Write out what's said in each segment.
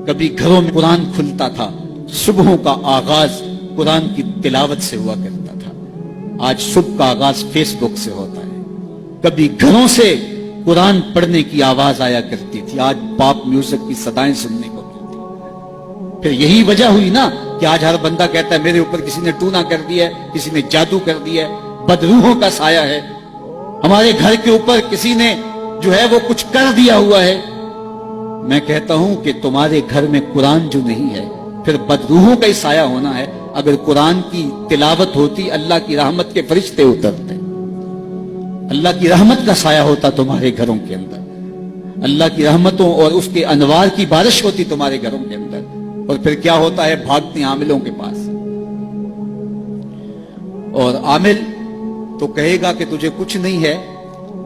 کبھی گھروں میں قرآن کھلتا تھا، صبحوں کا آغاز قرآن کی تلاوت سے ہوا کرتا تھا، آج صبح کا آغاز فیس بک سے ہوتا ہے۔ کبھی گھروں سے قرآن پڑھنے کی آواز آیا کرتی تھی، آج پاپ میوزک کی صدائیں سننے کو ملتی۔ پھر یہی وجہ ہوئی نا کہ آج ہر بندہ کہتا ہے میرے اوپر کسی نے ٹونا کر دیا ہے، کسی نے جادو کر دیا ہے، بدروحوں کا سایہ ہے، ہمارے گھر کے اوپر کسی نے جو ہے وہ کچھ کر دیا ہوا ہے۔ میں کہتا ہوں کہ تمہارے گھر میں قرآن جو نہیں ہے پھر بدروحوں کا ہی سایہ ہونا ہے۔ اگر قرآن کی تلاوت ہوتی اللہ کی رحمت کے فرشتے اترتے، اللہ کی رحمت کا سایہ ہوتا تمہارے گھروں کے اندر، اللہ کی رحمتوں اور اس کے انوار کی بارش ہوتی تمہارے گھروں کے اندر، اور پھر کیا ہوتا ہے؟ بھاگتے عاملوں کے پاس، اور عامل تو کہے گا کہ تجھے کچھ نہیں ہے،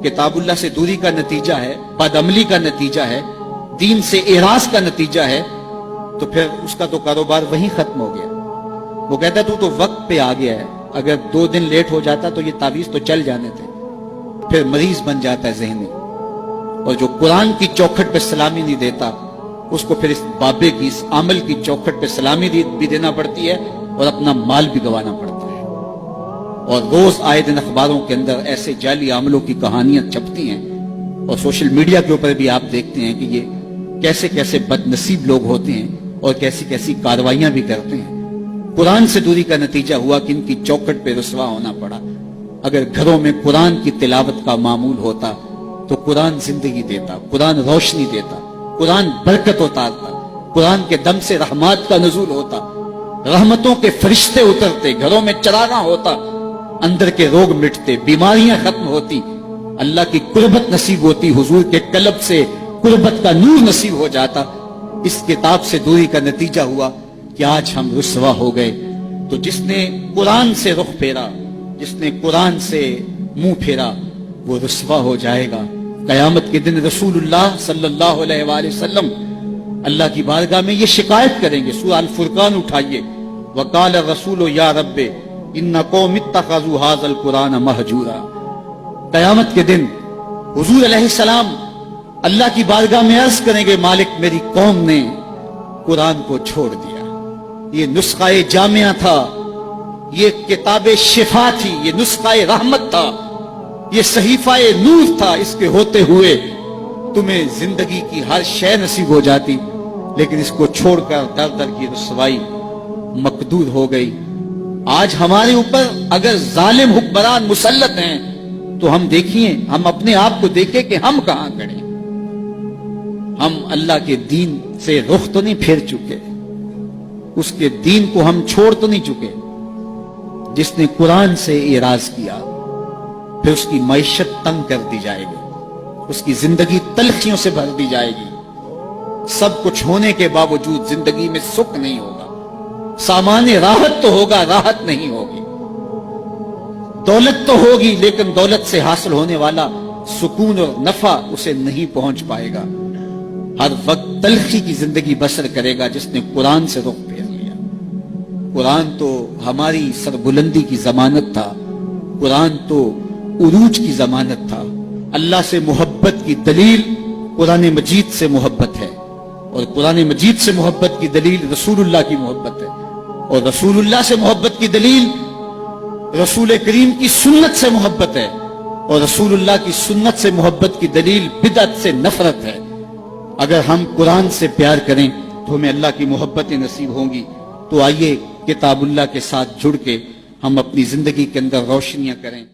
کتاب اللہ سے دوری کا نتیجہ ہے، بد عملی کا نتیجہ ہے، دین سے اعراض کا نتیجہ ہے، تو پھر اس کا تو کاروبار وہیں ختم ہو گیا۔ وہ کہتا ہے تو وقت پہ آ گیا ہے، اگر 2 دن لیٹ ہو جاتا تو یہ تعویذ تو چل جانے تھے۔ پھر مریض بن جاتا ہے ذہنی، اور جو قرآن کی چوکھٹ پہ سلامی نہیں دیتا اس کو پھر اس بابے کی، اس عمل کی چوکھٹ پہ سلامی بھی دینا پڑتی ہے اور اپنا مال بھی گوانا پڑتا ہے۔ اور روز آئے دن اخباروں کے اندر ایسے جعلی عاملوں کی کہانیاں چھپتی ہیں، اور سوشل میڈیا کے اوپر بھی آپ دیکھتے ہیں کہ یہ کیسے کیسے بد نصیب لوگ ہوتے ہیں اور کیسی کیسی کاروائیاں بھی کرتے ہیں۔ قرآن سے دوری کا نتیجہ ہوا کہ ان کی چوکھٹ پہ رسوا ہونا پڑا۔ اگر گھروں میں قرآن کی تلاوت کا معمول ہوتا تو قرآن زندگی دیتا، قرآن روشنی دیتا، قرآن برکت اتارتا، قرآن کے دم سے رحمات کا نزول ہوتا، رحمتوں کے فرشتے اترتے، گھروں میں چراغاں ہوتا، اندر کے روگ مٹتے، بیماریاں ختم ہوتی، اللہ کی قربت نصیب ہوتی، حضور کے قلب سے قربت کا نور نصیب ہو جاتا۔ اس کتاب سے دوری کا نتیجہ ہوا کہ آج ہم رسوا ہو گئے۔ تو جس نے قرآن سے رخ پھیرا، جس نے قرآن سے منہ پھیرا، وہ رسوا ہو جائے گا۔ قیامت کے دن رسول اللہ صلی اللہ علیہ وآلہ وسلم اللہ کی بارگاہ میں یہ شکایت کریں گے۔ سورہ الفرقان اٹھائیے، وقال الرسول یا رب ان قوم اتخذوا هذا القرآن مہجورا۔ قیامت کے دن حضور علیہ السلام اللہ کی بارگاہ میں عرض کریں گے، مالک میری قوم نے قرآن کو چھوڑ دیا، یہ نسخہ جامعہ تھا، یہ کتاب شفا تھی، یہ نسخہ رحمت تھا، یہ صحیفہ نور تھا، اس کے ہوتے ہوئے تمہیں زندگی کی ہر شے نصیب ہو جاتی، لیکن اس کو چھوڑ کر در در کی رسوائی مقدور ہو گئی۔ آج ہمارے اوپر اگر ظالم حکمران مسلط ہیں تو ہم دیکھیں، ہم اپنے آپ کو دیکھیں کہ ہم کہاں کھڑے ہیں۔ ہم اللہ کے دین سے رخ تو نہیں پھیر چکے، اس کے دین کو ہم چھوڑ تو نہیں چکے۔ جس نے قرآن سے اعراض کیا پھر اس کی معیشت تنگ کر دی جائے گی، اس کی زندگی تلخیوں سے بھر دی جائے گی، سب کچھ ہونے کے باوجود زندگی میں سکھ نہیں ہوگا، سامان راحت تو ہوگا، راحت نہیں ہوگی، دولت تو ہوگی لیکن دولت سے حاصل ہونے والا سکون اور نفع اسے نہیں پہنچ پائے گا۔ ہر وقت تلخی کی زندگی بسر کرے گا جس نے قرآن سے رخ پھیر لیا۔ قرآن تو ہماری سربلندی کی ضمانت تھا، قرآن تو عروج کی ضمانت تھا۔ اللہ سے محبت کی دلیل قرآن مجید سے محبت ہے، اور قرآن مجید سے محبت کی دلیل رسول اللہ کی محبت ہے، اور رسول اللہ سے محبت کی دلیل رسول کریم کی سنت سے محبت ہے، اور رسول اللہ کی سنت سے محبت کی دلیل بدعت سے نفرت ہے۔ اگر ہم قرآن سے پیار کریں تو ہمیں اللہ کی محبتیں نصیب ہوں گی۔ تو آئیے کتاب اللہ کے ساتھ جڑ کے ہم اپنی زندگی کے اندر روشنیاں کریں۔